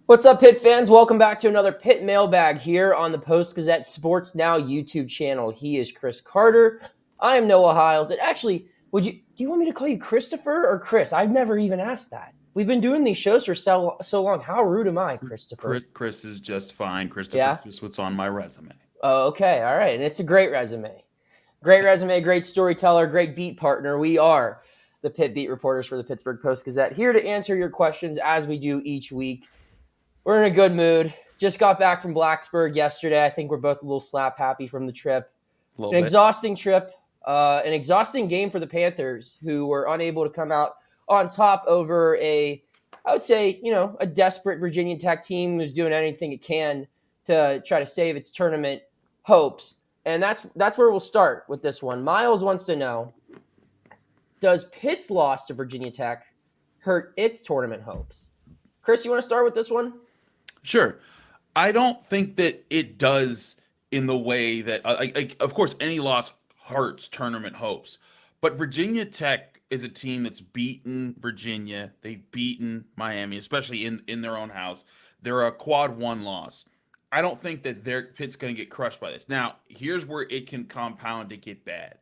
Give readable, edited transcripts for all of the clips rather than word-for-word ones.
What's up, Pitt fans? Welcome back to another Pitt mailbag here on the Post-Gazette Sports Now YouTube channel. He is Chris Carter. I am Noah Hiles. And actually, do you want me to call you Christopher or Chris? I've never even asked that. We've been doing these shows for so long. How rude am I, Christopher? Chris is just fine. Christopher's Yeah? just what's on my resume. Oh, okay. All right. And it's a great resume. Great resume, great storyteller, great beat partner. We are the Pitt beat reporters for the Pittsburgh Post-Gazette, here to answer your questions as we do each week. We're in a good mood. Just got back from Blacksburg yesterday. I think we're both a little slap happy from the trip. A little An bit. exhausting trip, an exhausting game for the Panthers, who were unable to come out on top over I would say, a desperate Virginia Tech team who's doing anything it can to try to save its tournament hopes. And that's where we'll start with this one. Miles wants to know, does Pitt's loss to Virginia Tech hurt its tournament hopes? Chris, you want to start with this one? Sure. I don't think that it does in the way that, of course, any loss hurts tournament hopes. But Virginia Tech is a team that's beaten Virginia. They've beaten Miami, especially in their own house. They're a quad one loss. I don't think that Pitt's going to get crushed by this. Now, here's where it can compound to get bad.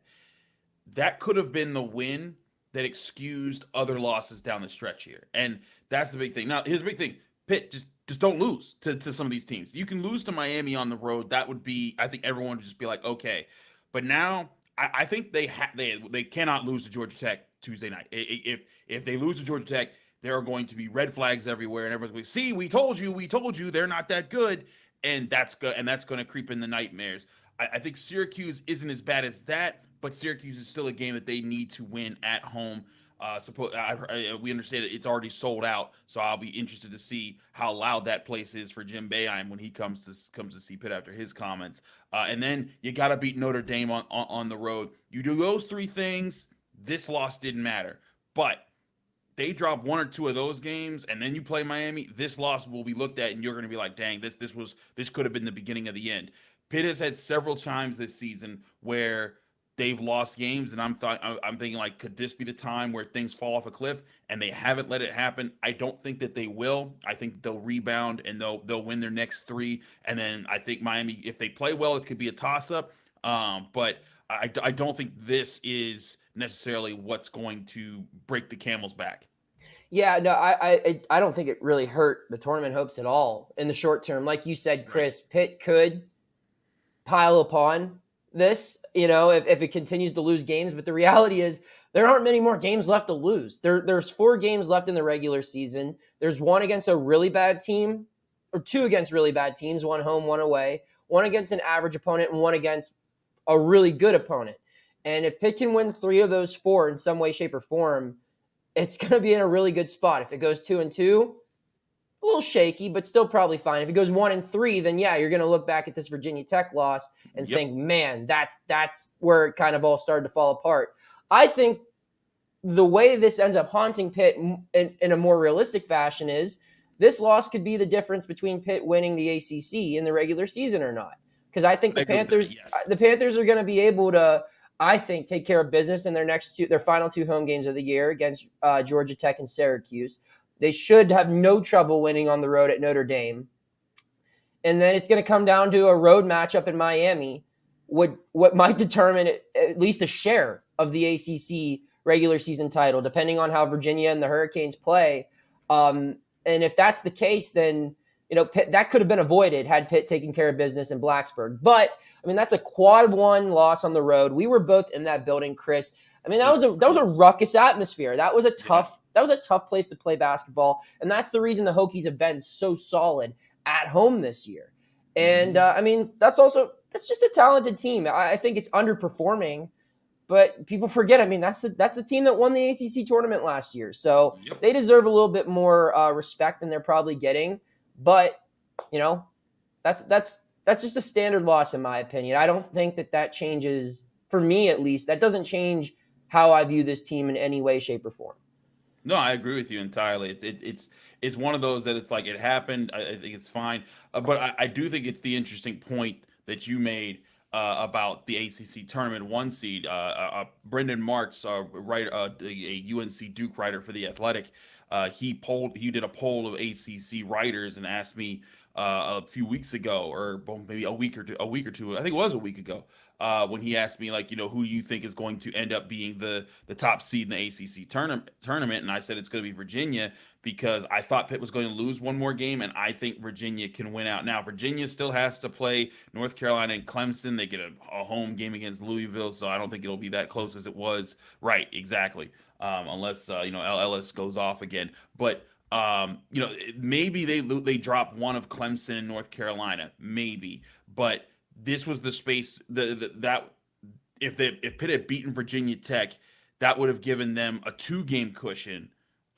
That could have been the win that excused other losses down the stretch here. And that's the big thing. Now, here's the big thing. Pitt, just don't lose to some of these teams. You can lose to Miami on the road. That would be, I think everyone would just be like, okay. But now I think they cannot lose to Georgia Tech Tuesday night. If they lose to Georgia Tech, there are going to be red flags everywhere, and everyone's going to see, we told you, they're not that good, and that's going to creep in the nightmares. I think Syracuse isn't as bad as that, but Syracuse is still a game that they need to win at home. We understand it's already sold out, so I'll be interested to see how loud that place is for Jim Boeheim when he comes to see Pitt after his comments. And then you got to beat Notre Dame on the road. You do those three things, this loss didn't matter. But they drop one or two of those games, and then you play Miami. This loss will be looked at, and you're going to be like, "Dang, this could have been the beginning of the end." Pitt has had several times this season where they've lost games, and I'm thinking like, could this be the time where things fall off a cliff? And they haven't let it happen. I don't think that they will. I think they'll rebound and they'll win their next three, and then I think Miami, if they play well, it could be a toss up. But I don't think this is necessarily what's going to break the camel's back. Yeah, no, I don't think it really hurt the tournament hopes at all in the short term. Like you said, Chris, Pitt could pile upon this, if it continues to lose games. But the reality is there aren't many more games left to lose. There's 4 games left in the regular season. There's one against a really bad team, or 2 against really bad teams, 1 home, 1 away, 1 against an average opponent, and 1 against a really good opponent. And if Pitt can win 3 of those 4 in some way, shape, or form, it's going to be in a really good spot. If it goes 2-2, a little shaky, but still probably fine. If it goes 1-3, then yeah, you're going to look back at this Virginia Tech loss and think, man, that's where it kind of all started to fall apart. I think the way this ends up haunting Pitt in a more realistic fashion is this loss could be the difference between Pitt winning the ACC in the regular season or not. Because I think the Panthers are going to be able to, I think, take care of business in their final 2 home games of the year against Georgia Tech and Syracuse. They should have no trouble winning on the road at Notre Dame. And then it's going to come down to a road matchup in Miami, what might determine at least a share of the ACC regular season title, depending on how Virginia and the Hurricanes play. And if that's the case, then Pitt, that could have been avoided had Pitt taken care of business in Blacksburg. But I mean, that's a quad 1 loss on the road. We were both in that building, Chris. I mean, that was a ruckus atmosphere. That was a tough place to play basketball, and that's the reason the Hokies have been so solid at home this year. And I mean, that's just a talented team. I think it's underperforming, but people forget. I mean, that's the team that won the ACC tournament last year, so they deserve a little bit more respect than they're probably getting. But that's just a standard loss in my opinion. I don't think that changes, for me at least. That doesn't change how I view this team in any way, shape, or form. No, I agree with you entirely. It's one of those that it's like it happened. I think it's fine, but I do think it's the interesting point that you made about the ACC tournament 1 seed. Brendan Marks, a UNC Duke writer for the Athletic, He did a poll of ACC writers and asked me a few weeks ago, or maybe a week or two. I think it was a week ago, when he asked me, like, who do you think is going to end up being the top seed in the ACC tournament? And I said it's going to be Virginia, because I thought Pitt was going to lose one more game, and I think Virginia can win out. Now, Virginia still has to play North Carolina and Clemson. They get a home game against Louisville, so I don't think it'll be that close as it was. Right, exactly. Unless Ellis goes off again, but maybe they drop one of Clemson and North Carolina, maybe. But this was the space that if Pitt had beaten Virginia Tech, that would have given them a 2-game cushion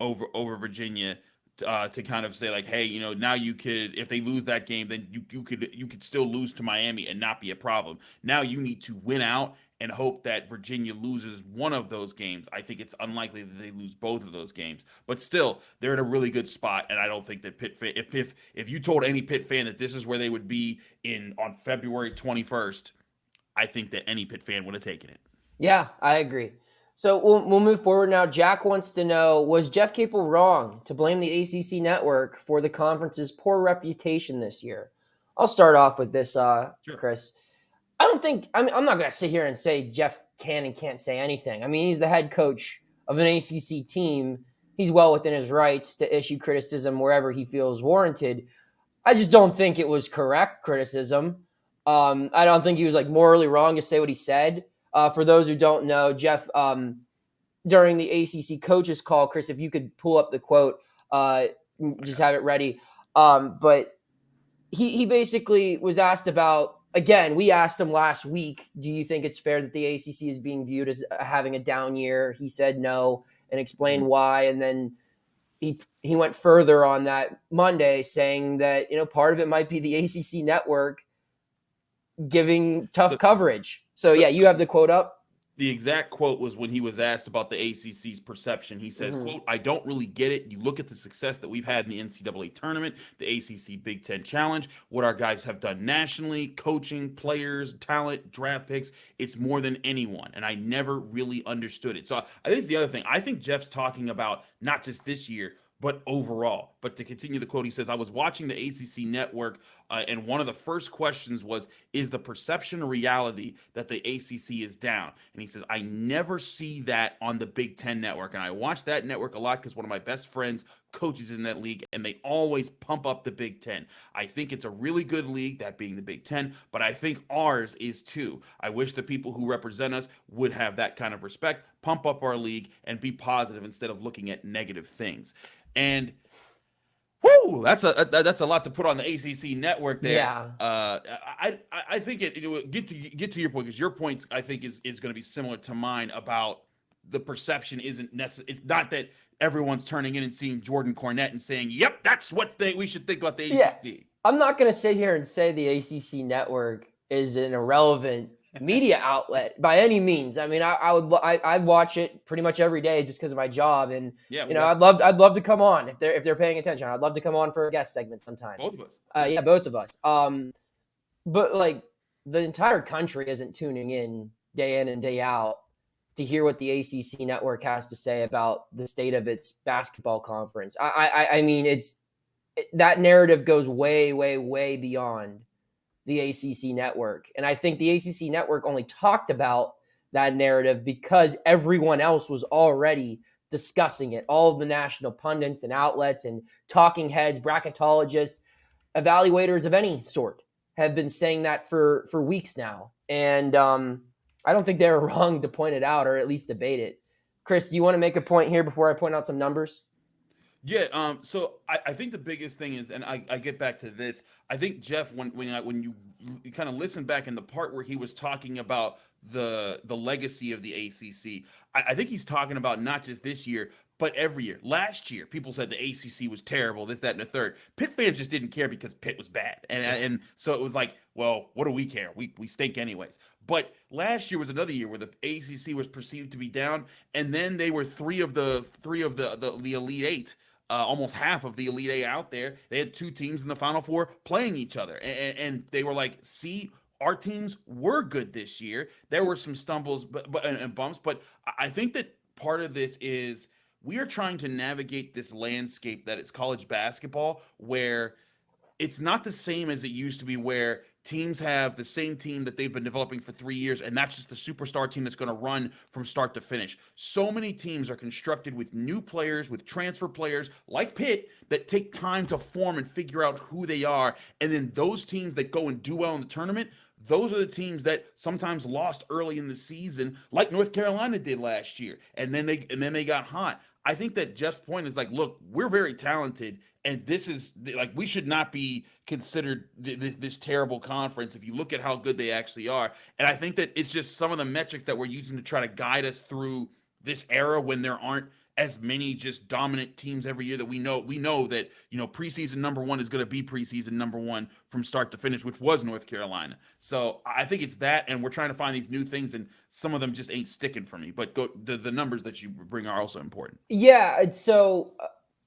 over Virginia, to kind of say, like, hey, now you could, if they lose that game, then you could still lose to Miami and not be a problem. Now you need to win out and hope that Virginia loses one of those games. I think it's unlikely that they lose both of those games, but still, they're in a really good spot. And I don't think that Pitt fan, if you told any Pitt fan that this is where they would be on February 21st, I think that any Pitt fan would have taken it. Yeah, I agree. So we'll move forward now. Jack wants to know, was Jeff Capel wrong to blame the ACC Network for the conference's poor reputation this year? I'll start off with this, Sure. Chris. I'm not going to sit here and say Jeff can and can't say anything. I mean, he's the head coach of an ACC team. He's well within his rights to issue criticism wherever he feels warranted. I just don't think it was correct criticism. I don't think he was morally wrong to say what he said. For those who don't know, Jeff, during the ACC coaches call, Chris, if you could pull up the quote, just have it ready. But he basically was asked about, again, we asked him last week, do you think it's fair that the ACC is being viewed as having a down year? He said no and explained why. And then he went further on that Monday, saying that, part of it might be the ACC Network giving tough coverage. So yeah, you have the quote up. The exact quote was when he was asked about the ACC's perception. He says, quote, "I don't really get it. You look at the success that we've had in the NCAA tournament, the ACC Big Ten Challenge, what our guys have done nationally, coaching, players, talent, draft picks. It's more than anyone. And I never really understood it." So I think the other thing, I think Jeff's talking about not just this year, but overall. But to continue the quote, he says, "I was watching the ACC Network, and one of the first questions was, is the perception or reality that the ACC is down?" And he says, "I never see that on the Big Ten Network. And I watch that network a lot because one of my best friends coaches in that league, and they always pump up the Big Ten. I think it's a really good league, that being the Big Ten, but I think ours is too. I wish the people who represent us would have that kind of respect, pump up our league, and be positive instead of looking at negative things." And whoo, that's a lot to put on the ACC Network there. Yeah. I think get to your point, because your point, I think, is going to be similar to mine about the perception isn't necessary. It's not that everyone's turning in and seeing Jordan Cornette and saying, "Yep, that's what we should think about the ACC." Yeah. I'm not going to sit here and say the ACC Network is an irrelevant media outlet by any means. I mean, I'd watch it pretty much every day just because of my job, and Yeah, I'd love to come on if they're paying attention. I'd love to come on for a guest segment sometime. both of us. Yeah, both of us. But the entire country isn't tuning in and day out to hear what the ACC Network has to say about the state of its basketball conference. I mean, that narrative goes way, way, way beyond the ACC Network. And I think the ACC Network only talked about that narrative because everyone else was already discussing it. All of the national pundits and outlets and talking heads, bracketologists, evaluators of any sort have been saying that for weeks now. And I don't think they were wrong to point it out, or at least debate it. Chris, do you want to make a point here before I point out some numbers? Yeah, so I think the biggest thing is, and I get back to this, I think Jeff, when you kind of listen back in the part where he was talking about the legacy of the ACC, I think he's talking about not just this year, but every year. Last year, people said the ACC was terrible, this, that, and the third. Pitt fans just didn't care because Pitt was bad, and so it was like, well, what do we care? We stink anyways. But last year was another year where the ACC was perceived to be down, and then they were three of the Elite Eight. Almost half of the Elite Eight out there. They had two teams in the Final Four playing each other. And they were like, see, our teams were good this year. There were some stumbles and bumps. But I think that part of this is we are trying to navigate this landscape that it's college basketball, where it's not the same as it used to be, where teams have the same team that they've been developing for 3 years, and that's just the superstar team that's going to run from start to finish. So many teams are constructed with new players, with transfer players like Pitt, that take time to form and figure out who they are. And then those teams that go and do well in the tournament, those are the teams that sometimes lost early in the season, like North Carolina did last year, and then they got hot. I think that Jeff's point is like, look, we're very talented, and this is like, we should not be considered this terrible conference if you look at how good they actually are. And I think that it's just some of the metrics that we're using to try to guide us through this era, when there aren't as many just dominant teams every year, that we know that, preseason number one is going to be preseason number one from start to finish, which was North Carolina. So I think it's that, and we're trying to find these new things, and some of them just ain't sticking for me. But the numbers that you bring are also important. Yeah, so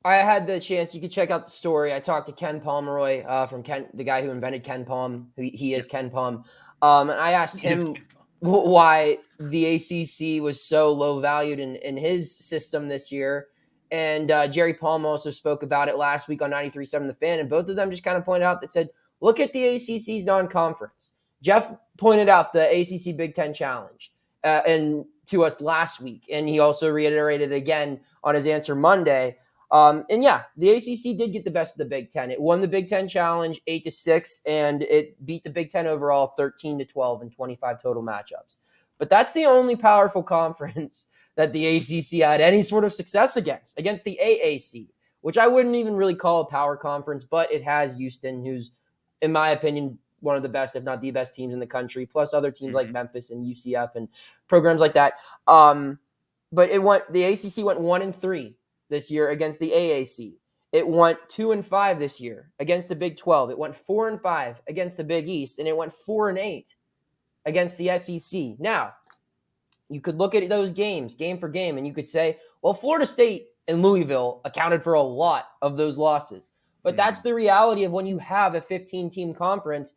I had the chance. You could check out the story. I talked to Ken Pomeroy from the guy who invented Ken Pom. He is Ken Pom. And I asked him why the ACC was so low valued in his system this year. And Jerry Palm also spoke about it last week on 93.7 The Fan. And both of them just kind of pointed out that said, look at the ACC's non-conference. Jeff pointed out the ACC Big Ten Challenge and to us last week. And he also reiterated again on his answer Monday. And yeah, the ACC did get the best of the Big Ten. It won the Big Ten Challenge 8-6, and it beat the Big Ten overall 13-12 in 25 total matchups. But that's the only powerful conference that the ACC had any sort of success against the AAC, which I wouldn't even really call a power conference, but it has Houston, who's, in my opinion, one of the best, if not the best teams in the country, plus other teams like Memphis and UCF and programs like that. But the ACC went 1-3 this year against the AAC. It went 2-5 this year against the Big 12. It went 4-5 against the Big East, and it went 4-8 against the SEC. Now, you could look at those games, game for game, and you could say, well, Florida State and Louisville accounted for a lot of those losses. But that's the reality of when you have a 15-team conference,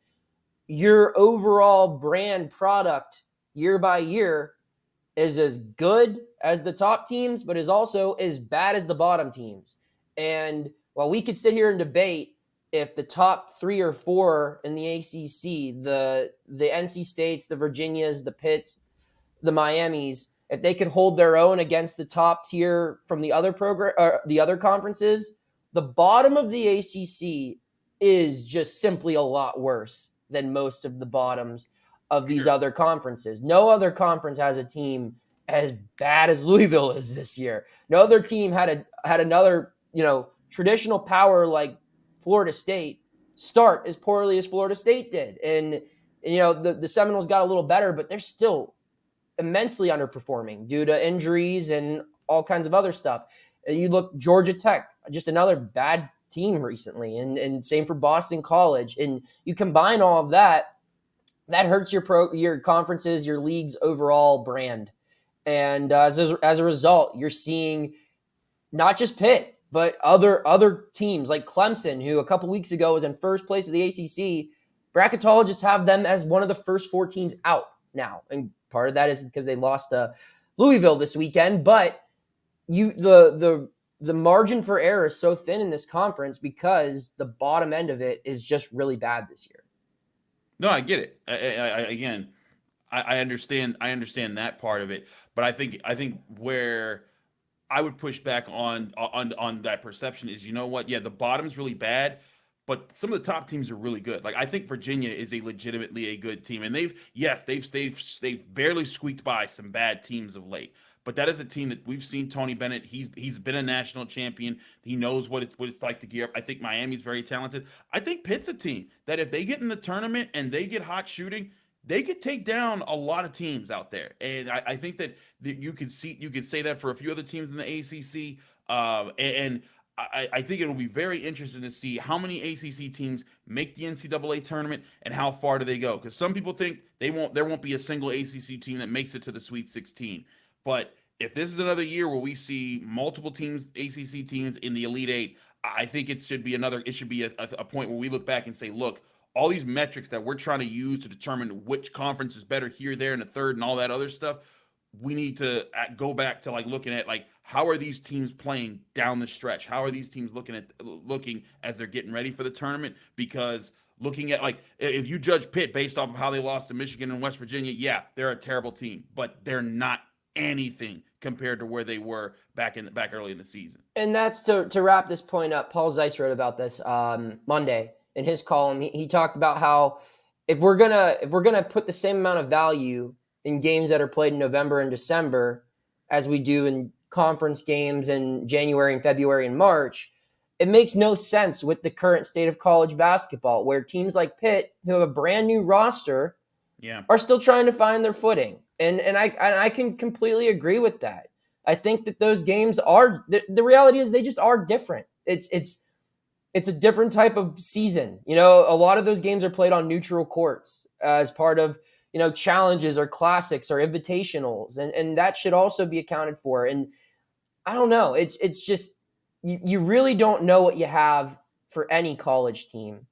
your overall brand product year by year is as good as the top teams, but is also as bad as the bottom teams. And while we could sit here and debate if the top 3 or 4 in the ACC, the NC States, the Virginias, the Pitts, the Miamis, if they could hold their own against the top tier from the other the other conferences, the bottom of the ACC is just simply a lot worse than most of the bottoms of these other conferences. No other conference has a team as bad as Louisville is this year. No other team had another, traditional power like Florida State start as poorly as Florida State did. And the Seminoles got a little better, but they're still immensely underperforming due to injuries and all kinds of other stuff. You look, Georgia Tech, just another bad team recently, and same for Boston College. And you combine all of that hurts your conferences, your league's overall brand. And as a result, you're seeing not just Pitt, but other teams like Clemson, who a couple weeks ago was in first place of the ACC. Bracketologists have them as one of the first 4 teams out now. And part of that is because they lost to Louisville this weekend. But the margin for error is so thin in this conference because the bottom end of it is just really bad this year. No, I get it. I understand that part of it, but I think where I would push back on that perception is, you know what? Yeah, the bottom's really bad, but some of the top teams are really good. Like, I think Virginia is legitimately a good team, and they've barely squeaked by some bad teams of late. But that is a team that we've seen Tony Bennett. He's been a national champion. He knows what it's like to gear up. I think Miami's very talented. I think Pitt's a team that if they get in the tournament and they get hot shooting, they could take down a lot of teams out there. And I think that you could say that for a few other teams in the ACC. And I think it will be very interesting to see how many ACC teams make the NCAA tournament and how far do they go. Because some people think there won't be a single ACC team that makes it to the Sweet 16. But if this is another year where we see multiple teams, ACC teams in the Elite Eight, I think it should be a point where we look back and say, look, all these metrics that we're trying to use to determine which conference is better here, there, and the third, and all that other stuff, we need to go back to like looking at like how are these teams playing down the stretch? How are these teams looking as they're getting ready for the tournament? Because looking at like if you judge Pitt based off of how they lost to Michigan and West Virginia, yeah, they're a terrible team, but they're not anything compared to where they were back early in the season. And that's to wrap this point up. Paul Zeiss wrote about this Monday in his column. He talked about how if we're gonna put the same amount of value in games that are played in November and December as we do in conference games in January and February and March, it makes no sense with the current state of college basketball, where teams like Pitt, who have a brand new roster, are still trying to find their footing. And I can completely agree with that. I think that those games are the reality is they just are different. It's a different type of season. You know, a lot of those games are played on neutral courts as part of, you know, challenges or classics or invitationals. And that should also be accounted for. And I don't know. It's just you really don't know what you have for any college team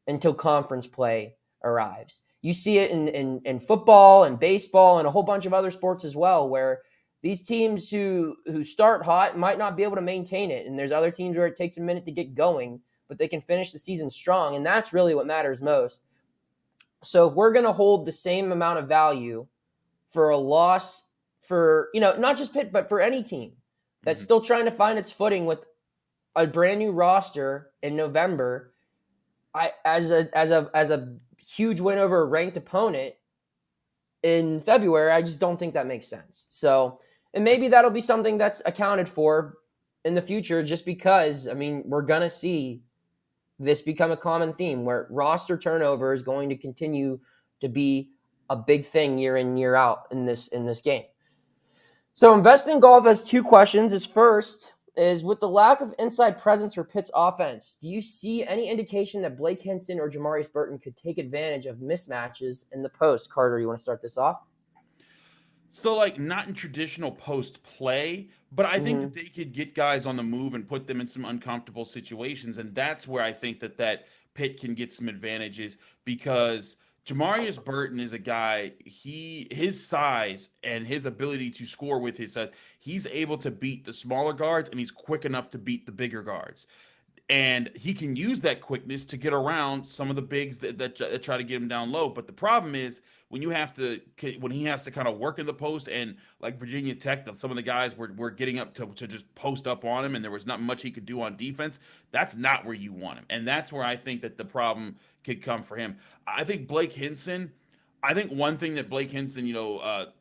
until conference play arrives. You see it in football and baseball and a whole bunch of other sports as well, where these teams who start hot might not be able to maintain it. And there's other teams where it takes a minute to get going, but they can finish the season strong. And that's really what matters most. So if we're going to hold the same amount of value for a loss for, you know, not just Pitt, but for any team that's still trying to find its footing with a brand new roster in November, as a huge win over a ranked opponent in February, I just don't think that makes sense. So, and maybe that'll be something that's accounted for in the future, just because, I mean, we're going to see this become a common theme where roster turnover is going to continue to be a big thing year in, year out in this game. So Invest in Golf has two questions. His first is, with the lack of inside presence for Pitt's offense, do you see any indication that Blake Henson or Jamarius Burton could take advantage of mismatches in the post? Carter, you want to start this off? So, like, not in traditional post play, but I think that they could get guys on the move and put them in some uncomfortable situations. And that's where I think that Pitt can get some advantages, because Jamarius Burton is a guy, his size and his ability to score with his size, he's able to beat the smaller guards, and he's quick enough to beat the bigger guards. And he can use that quickness to get around some of the bigs that try to get him down low. But the problem is when he has to kind of work in the post, and like Virginia Tech, some of the guys were getting up to just post up on him, and there was not much he could do on defense. That's not where you want him, and that's where I think that the problem could come for him. I think Blake Henson. I think one thing that Blake Henson,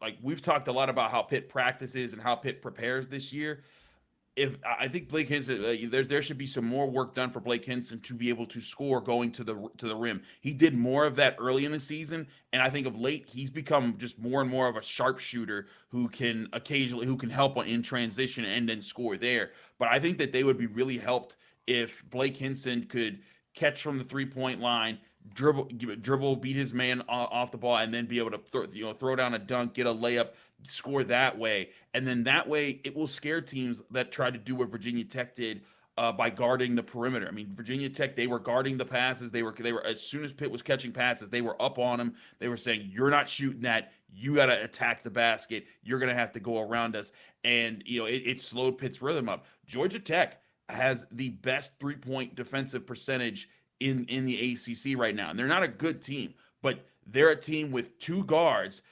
like we've talked a lot about how Pitt practices and how Pitt prepares this year. If I think Blake Henson, there should be some more work done for Blake Henson to be able to score going to the rim. He did more of that early in the season, and I think of late he's become just more and more of a sharpshooter who can help in transition and then score there. But I think that they would be really helped if Blake Henson could catch from the 3-point line, dribble, beat his man off the ball, and then be able to throw down a dunk, get a layup, score that way. And then that way it will scare teams that try to do what Virginia Tech did by guarding the perimeter. I mean, Virginia Tech, they were guarding the passes. They were as soon as Pitt was catching passes, they were up on them. They were saying, "You're not shooting that. You got to attack the basket. You're going to have to go around us." And it slowed Pitt's rhythm up. Georgia Tech has the best 3-point defensive percentage in the ACC right now. And they're not a good team, but they're a team with two guards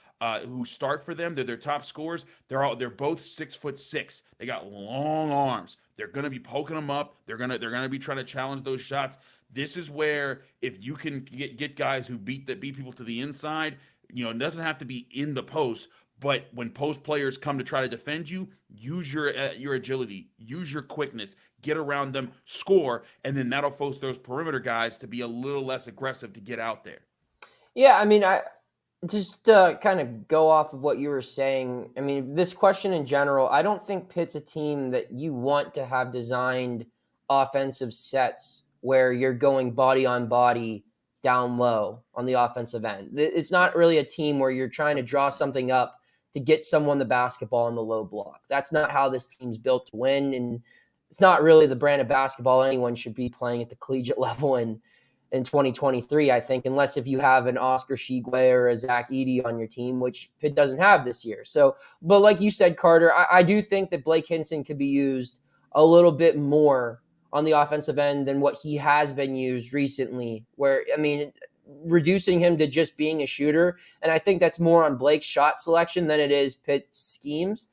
who start for them. They're their top scorers. They're both 6'6". They got long arms. They're gonna be poking them up. They're gonna be trying to challenge those shots. This is where if you can get guys who beat people to the inside, it doesn't have to be in the post. But when post players come to try to defend you, use your agility, use your quickness, get around them, score, and then that'll force those perimeter guys to be a little less aggressive to get out there. Yeah, I mean, I just kind of go off of what you were saying. I mean, this question in general, I don't think Pitt's a team that you want to have designed offensive sets where you're going body on body down low on the offensive end. It's not really a team where you're trying to draw something up to get someone the basketball in the low block. That's not how this team's built to win, and it's not really the brand of basketball anyone should be playing at the collegiate level. And in 2023, I think, unless if you have an Oscar Shigwe or a Zach Edey on your team, which Pitt doesn't have this year. So, but like you said, Carter, I do think that Blake Hinson could be used a little bit more on the offensive end than what he has been used recently, where, I mean, reducing him to just being a shooter. And I think that's more on Blake's shot selection than it is Pitt's schemes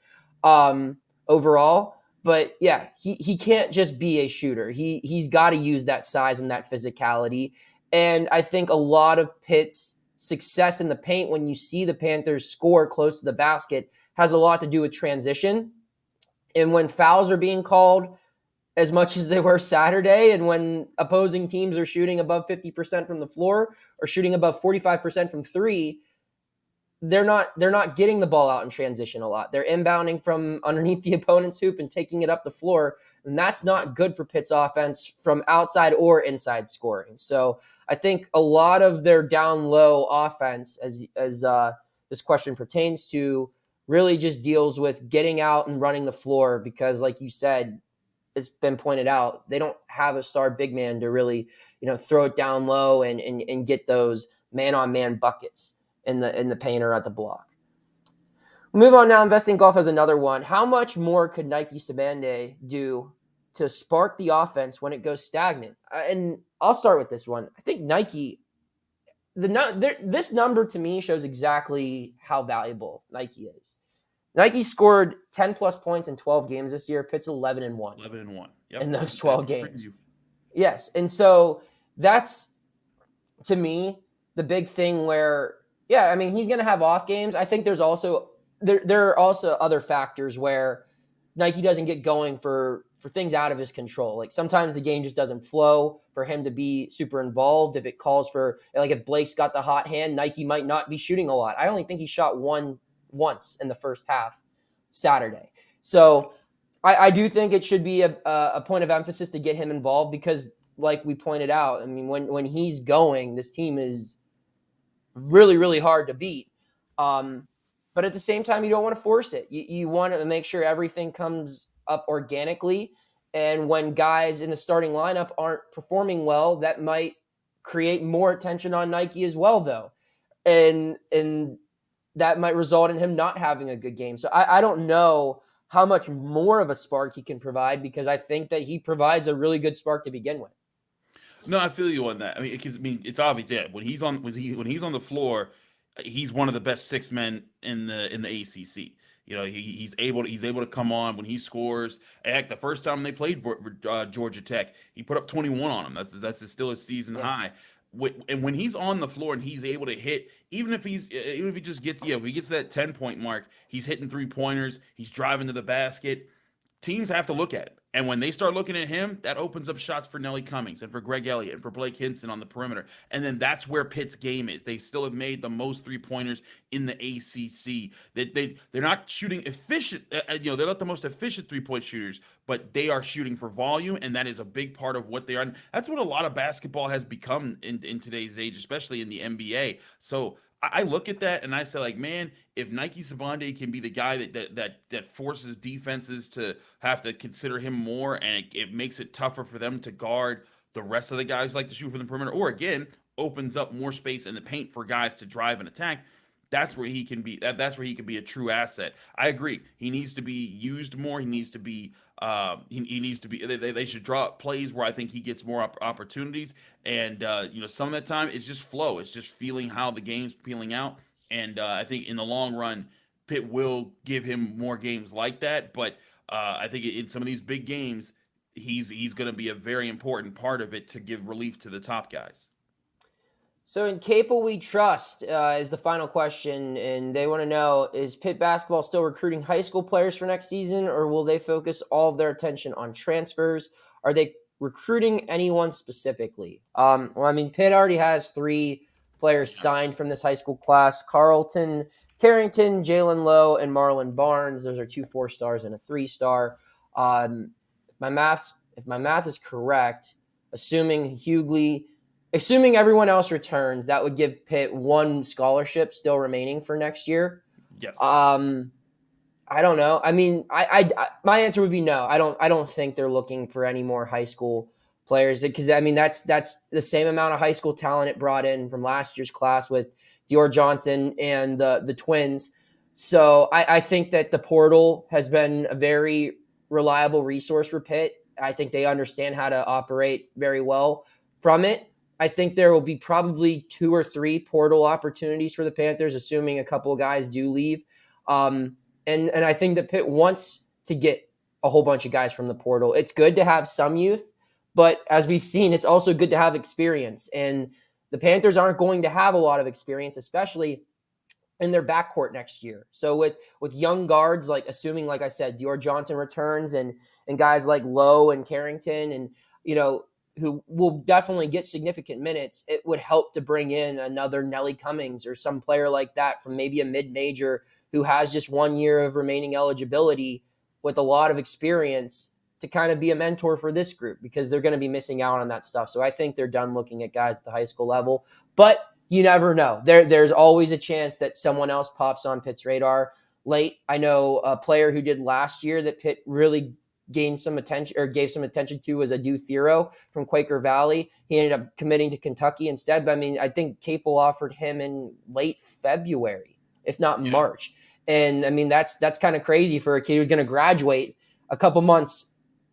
overall. But yeah, he can't just be a shooter. He's got to use that size and that physicality. And I think a lot of Pitt's success in the paint, when you see the Panthers score close to the basket, has a lot to do with transition. And when fouls are being called as much as they were Saturday, and when opposing teams are shooting above 50% from the floor or shooting above 45% from three, they're not getting the ball out in transition a lot. They're inbounding from underneath the opponent's hoop and taking it up the floor, and that's not good for Pitt's offense from outside or inside scoring. So I think a lot of their down low offense, as this question pertains to, really just deals with getting out and running the floor, because like you said, it's been pointed out, they don't have a star big man to really, throw it down low and get those man-on-man buckets in the paint or at the block. Move on now. Investing Golf has another one. How much more could Nike Sibande do to spark the offense when it goes stagnant? And I'll start with this one. I think Nike, this number to me shows exactly how valuable Nike is. Nike scored 10 plus points in 12 games this year. Pitt's 11-1. 11-1. Yep. In those 12 games. Yes. And so that's, to me, the big thing where, yeah, I mean, he's going to have off games. I think there are also other factors where Nike doesn't get going for things out of his control. Like sometimes the game just doesn't flow for him to be super involved. If it calls for, like if Blake's got the hot hand, Nike might not be shooting a lot. I only think he shot once in the first half Saturday. So I do think it should be a point of emphasis to get him involved, because like we pointed out, I mean, when he's going, this team is really, really hard to beat. But at the same time, you don't want to force it. You want to make sure everything comes up organically. And when guys in the starting lineup aren't performing well, that might create more attention on Nike as well, though. And that might result in him not having a good game. So I don't know how much more of a spark he can provide, because I think that he provides a really good spark to begin with. No, I feel you on that. I mean, it's obvious. Yeah, when he's on the floor, he's one of the best six men in the ACC. He's able to come on when he scores. Heck, the first time they played Georgia Tech, he put up 21 on them. That's still a season high. And when he's on the floor and he's able to hit, even if he just gets if he gets that 10-point mark, he's hitting 3-pointers, he's driving to the basket. Teams have to look at it. And when they start looking at him, that opens up shots for Nelly Cummings and for Greg Elliott and for Blake Hinson on the perimeter. And then that's where Pitt's game is. They still have made the most 3-pointers in the ACC. They're not shooting efficient. They're not the most efficient 3-point shooters, but they are shooting for volume, and that is a big part of what they are. And that's what a lot of basketball has become in today's age, especially in the NBA. So I look at that and I say, like, man, if Nike Sibande can be the guy that forces defenses to have to consider him more, and it makes it tougher for them to guard the rest of the guys like to shoot from the perimeter, or again opens up more space in the paint for guys to drive and attack, that's where he can be. That's where he can be a true asset. I agree. He needs to be used more. He needs to be. He needs to be. They should draw up plays where I think he gets more opportunities. And some of that time it's just flow. It's just feeling how the game's peeling out. And I think in the long run, Pitt will give him more games like that. But I think in some of these big games, he's going to be a very important part of it to give relief to the top guys. So in Capel we trust is the final question, and they want to know, is Pitt basketball still recruiting high school players for next season, or will they focus all of their attention on transfers? Are they recruiting anyone specifically? Pitt already has 3 players signed from this high school class: Carrington, Jalen Lowe, and Marlon Barnes. Those are 2 4-stars and a 3-star. If my math is correct, assuming everyone else returns, that would give Pitt 1 scholarship still remaining for next year. Yes. I don't know. I mean, I my answer would be no. I don't think they're looking for any more high school players, because I mean that's the same amount of high school talent it brought in from last year's class with Dior Johnson and the twins. So I think that the portal has been a very reliable resource for Pitt. I think they understand how to operate very well from it. I think there will be probably 2 or 3 portal opportunities for the Panthers, assuming a couple of guys do leave. And I think that Pitt wants to get a whole bunch of guys from the portal. It's good to have some youth, but as we've seen, it's also good to have experience. And the Panthers aren't going to have a lot of experience, especially in their backcourt next year. So with young guards, like assuming, like I said, Dior Johnson returns and guys like Lowe and Carrington and, who will definitely get significant minutes, it would help to bring in another Nelly Cummings or some player like that from maybe a mid-major who has just 1 year of remaining eligibility with a lot of experience to kind of be a mentor for this group, because they're going to be missing out on that stuff. So I think they're done looking at guys at the high school level, but you never know. There's always a chance that someone else pops on Pitt's radar late. I know a player who did last year that Pitt really gained some attention or gave some attention to was Adu Thero from Quaker Valley. He ended up committing to Kentucky instead. But I mean, I think Capel offered him in late February, if not March. And I mean, that's kind of crazy for a kid who's going to graduate a couple months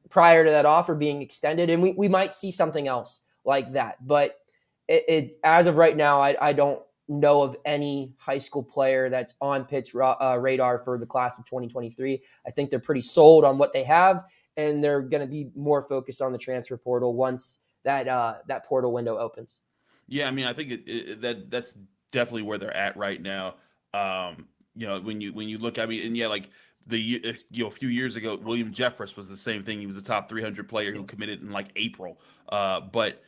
prior to that offer being extended. And we might see something else like that. But it as of right now, I don't know of any high school player that's on Pitt's radar for the class of 2023. I think they're pretty sold on what they have, and they're going to be more focused on the transfer portal once that portal window opens. Yeah, I mean, I think that's definitely where they're at right now. When you look at me, and like a few years ago, William Jeffress was the same thing. He was a top 300 player who committed in like April. But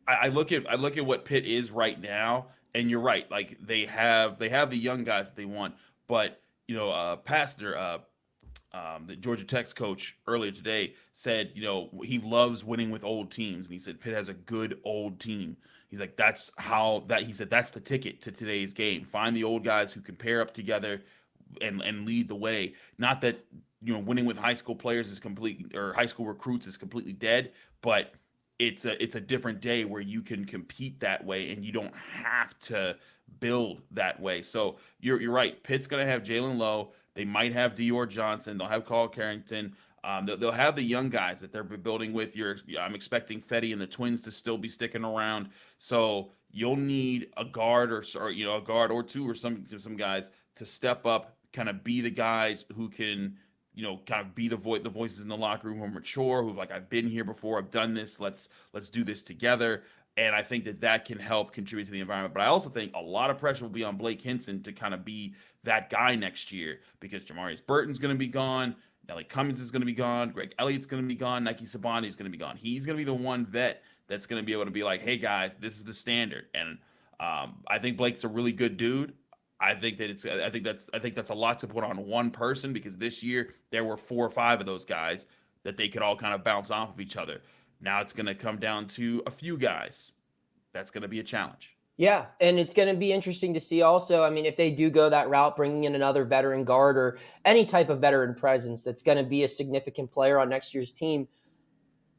I look at what Pitt is right now. And you're right, like they have the young guys that they want, but Pastor, the Georgia Tech's coach earlier today said, he loves winning with old teams, and he said Pitt has a good old team. He's like, he said that's the ticket to today's game. Find the old guys who can pair up together and lead the way. Not that winning with high school players is or high school recruits is completely dead, but it's a different day where you can compete that way and you don't have to build that way. So you're right. Pitt's going to have Jalen Lowe. They might have Dior Johnson. They'll have Carl Carrington. They'll have the young guys that they're building with. I'm expecting Fetty and the twins to still be sticking around. So you'll need a guard or a guard or two or some guys to step up, kind of be the guys who can kind of be the voices in the locker room who are mature, who like, I've been here before, I've done this, let's do this together. And I think that can help contribute to the environment. But I also think a lot of pressure will be on Blake Henson to kind of be that guy next year, because Jamarius Burton's going to be gone, Nelly Cummings is going to be gone, Greg Elliott's going to be gone, Nike Sibande is going to be gone. He's going to be the one vet that's going to be able to be like, hey guys, this is the standard. And I think Blake's a really good dude. I think that's a lot to put on one person, because this year there were 4 or 5 of those guys that they could all kind of bounce off of each other. Now it's going to come down to a few guys. That's going to be a challenge. Yeah, and it's going to be interesting to see also. I mean, if they do go that route, bringing in another veteran guard or any type of veteran presence that's going to be a significant player on next year's team,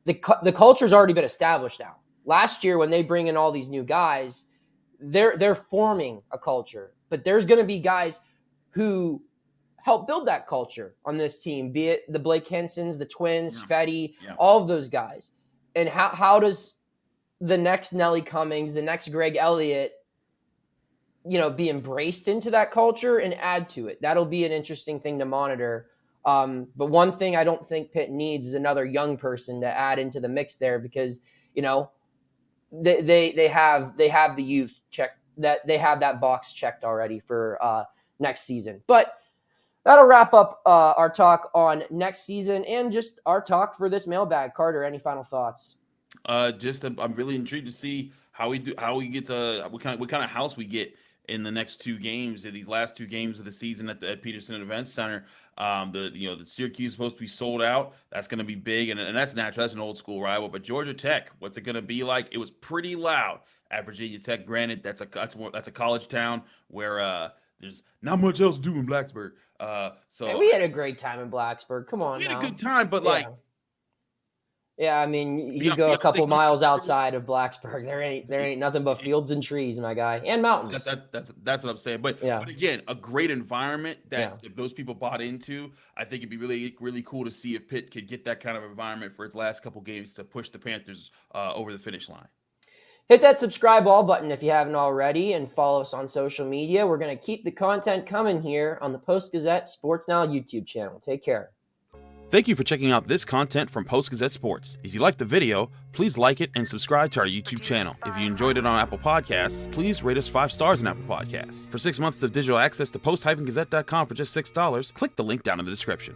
the culture's already been established now. Last year, when they bring in all these new guys, they're forming a culture. But there's going to be guys who help build that culture on this team, be it the Blake Hensons, the twins, Fetty, all of those guys. And how does the next Nelly Cummings, the next Greg Elliott, be embraced into that culture and add to it? That'll be an interesting thing to monitor. But one thing I don't think Pitt needs is another young person to add into the mix there, because, they have the youth check, that they have that box checked already for next season. But that'll wrap up our talk on next season and just our talk for this mailbag. Carter, any final thoughts? I'm really intrigued to see how we get to what kind of house we get in the next 2 games, these last 2 games of the season at Peterson Events Center. The Syracuse is supposed to be sold out. That's going to be big, and that's natural. That's an old school rival. But Georgia Tech, what's it going to be like? It was pretty loud at Virginia Tech. Granted, that's a college town where there's not much else to do in Blacksburg. So we had a great time in Blacksburg. Come on, we had a good time, but like Yeah, I mean, you Beyond- go a beyond couple taking- miles outside of Blacksburg, there ain't nothing but fields and trees, my guy, and mountains. That's what I'm saying. But again, a great environment that if those people bought into, I think it'd be really, really cool to see if Pitt could get that kind of environment for its last couple games to push the Panthers over the finish line. Hit that subscribe all button if you haven't already, and follow us on social media. We're going to keep the content coming here on the Post-Gazette Sports Now YouTube channel. Take care. Thank you for checking out this content from Post-Gazette Sports. If you liked the video, please like it and subscribe to our YouTube channel. If you enjoyed it on Apple Podcasts, please rate us 5 stars on Apple Podcasts. For 6 months of digital access to post-gazette.com for just $6, click the link down in the description.